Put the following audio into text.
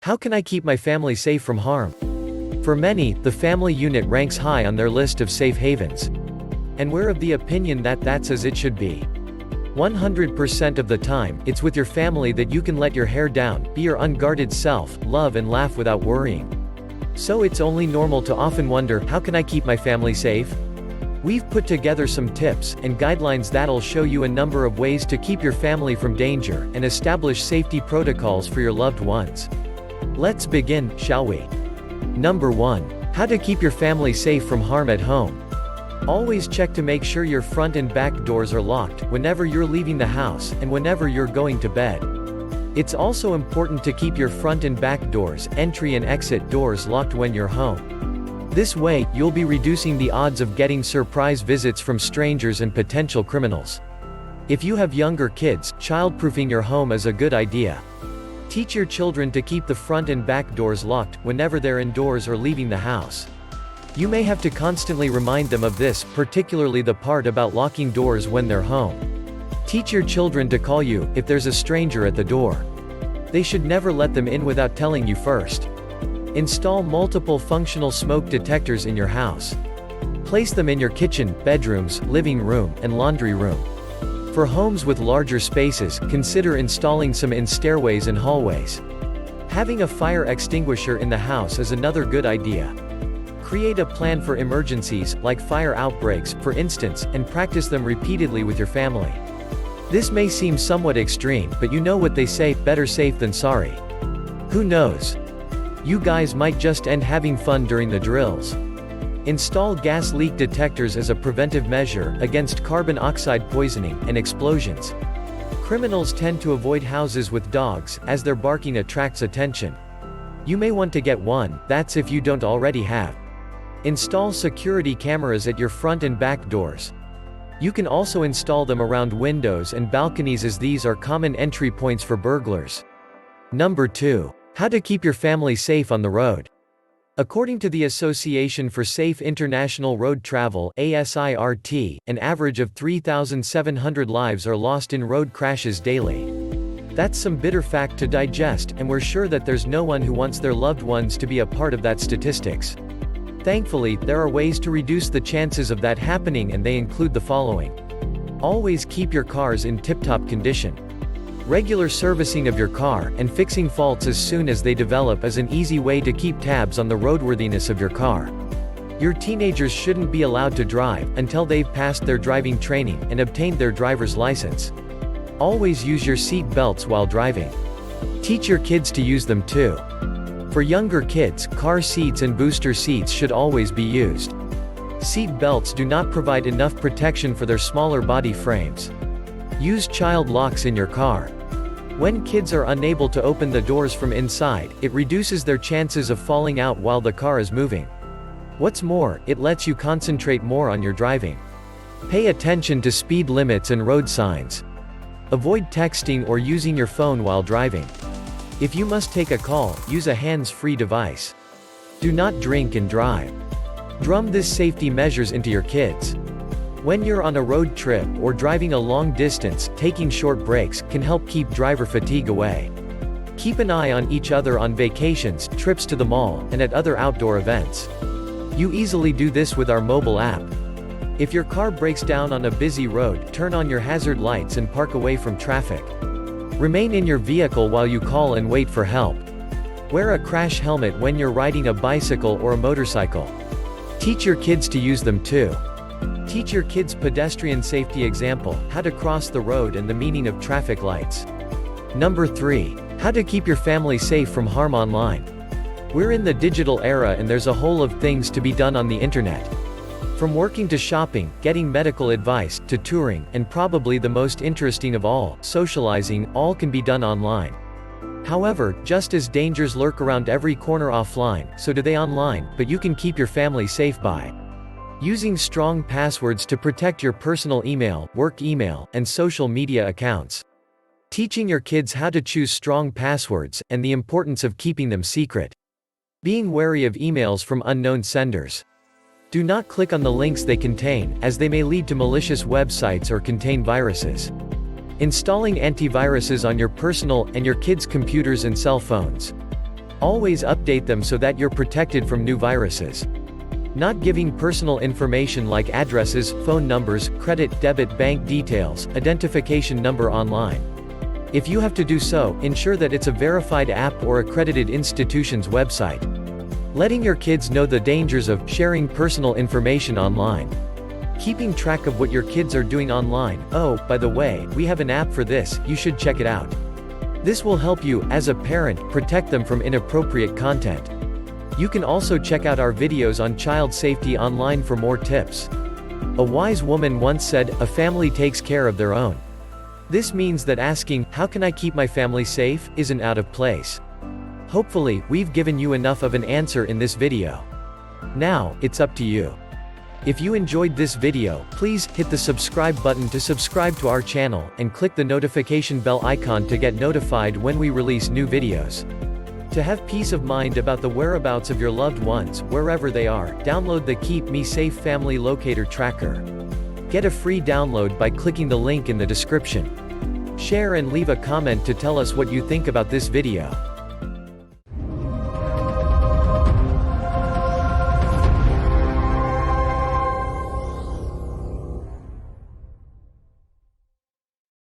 How can I keep my family safe from harm? For many, the family unit ranks high on their list of safe havens. And we're of the opinion that that's as it should be. 100% of the time, it's with your family that you can let your hair down, be your unguarded self, love and laugh without worrying. So it's only normal to often wonder, how can I keep my family safe? We've put together some tips and guidelines that'll show you a number of ways to keep your family from danger and establish safety protocols for your loved ones. Let's begin, shall we? Number 1. How to keep your family safe from harm at home. Always check to make sure your front and back doors are locked whenever you're leaving the house and whenever you're going to bed. It's also important to keep your front and back doors, entry and exit doors locked when you're home. This way, you'll be reducing the odds of getting surprise visits from strangers and potential criminals. If you have younger kids, childproofing your home is a good idea. Teach your children to keep the front and back doors locked whenever they're indoors or leaving the house. You may have to constantly remind them of this, particularly the part about locking doors when they're home. Teach your children to call you if there's a stranger at the door. They should never let them in without telling you first. Install multiple functional smoke detectors in your house. Place them in your kitchen, bedrooms, living room, and laundry room. For homes with larger spaces, consider installing some in stairways and hallways. Having a fire extinguisher in the house is another good idea. Create a plan for emergencies, like fire outbreaks, for instance, and practice them repeatedly with your family. This may seem somewhat extreme, but you know what they say, better safe than sorry. Who knows? You guys might just end having fun during the drills. Install gas leak detectors as a preventive measure against carbon oxide poisoning and explosions. Criminals tend to avoid houses with dogs, as their barking attracts attention. You may want to get one, that's if you don't already have. Install security cameras at your front and back doors. You can also install them around windows and balconies, as these are common entry points for burglars. Number 2. How to keep your family safe on the road. According to the Association for Safe International Road Travel (ASIRT), an average of 3,700 lives are lost in road crashes daily. That's some bitter fact to digest, and we're sure that there's no one who wants their loved ones to be a part of that statistics. Thankfully, there are ways to reduce the chances of that happening, and they include the following. Always keep your cars in tip-top condition. Regular servicing of your car, and fixing faults as soon as they develop, is an easy way to keep tabs on the roadworthiness of your car. Your teenagers shouldn't be allowed to drive until they've passed their driving training and obtained their driver's license. Always use your seat belts while driving. Teach your kids to use them too. For younger kids, car seats and booster seats should always be used. Seat belts do not provide enough protection for their smaller body frames. Use child locks in your car. When kids are unable to open the doors from inside, it reduces their chances of falling out while the car is moving. What's more, it lets you concentrate more on your driving. Pay attention to speed limits and road signs. Avoid texting or using your phone while driving. If you must take a call, use a hands-free device. Do not drink and drive. Drum these safety measures into your kids. When you're on a road trip or driving a long distance, taking short breaks can help keep driver fatigue away. Keep an eye on each other on vacations, trips to the mall, and at other outdoor events. You easily do this with our mobile app. If your car breaks down on a busy road, turn on your hazard lights and park away from traffic. Remain in your vehicle while you call and wait for help. Wear a crash helmet when you're riding a bicycle or a motorcycle. Teach your kids to use them too. Teach your kids pedestrian safety example, how to cross the road and the meaning of traffic lights. Number 3. How to keep your family safe from harm online. We're in the digital era, and there's a whole of things to be done on the internet. From working to shopping, getting medical advice, to touring, and probably the most interesting of all, socializing, all can be done online. However, just as dangers lurk around every corner offline, so do they online, but you can keep your family safe by using strong passwords to protect your personal email, work email, and social media accounts. Teaching your kids how to choose strong passwords, and the importance of keeping them secret. Being wary of emails from unknown senders. Do not click on the links they contain, as they may lead to malicious websites or contain viruses. Installing antiviruses on your personal and your kids' computers and cell phones. Always update them so that you're protected from new viruses. Not giving personal information like addresses, phone numbers, credit, debit, bank details, identification number online. If you have to do so, ensure that it's a verified app or accredited institution's website. Letting your kids know the dangers of sharing personal information online. Keeping track of what your kids are doing online. Oh, by the way, we have an app for this, you should check it out. This will help you, as a parent, protect them from inappropriate content. You can also check out our videos on child safety online for more tips. A wise woman once said, "A family takes care of their own." This means that asking, "How can I keep my family safe?" isn't out of place. Hopefully, we've given you enough of an answer in this video. Now, it's up to you. If you enjoyed this video, please hit the subscribe button to subscribe to our channel, and click the notification bell icon to get notified when we release new videos. To have peace of mind about the whereabouts of your loved ones, wherever they are, download the Keep Me Safe Family Locator Tracker. Get a free download by clicking the link in the description. Share and leave a comment to tell us what you think about this video.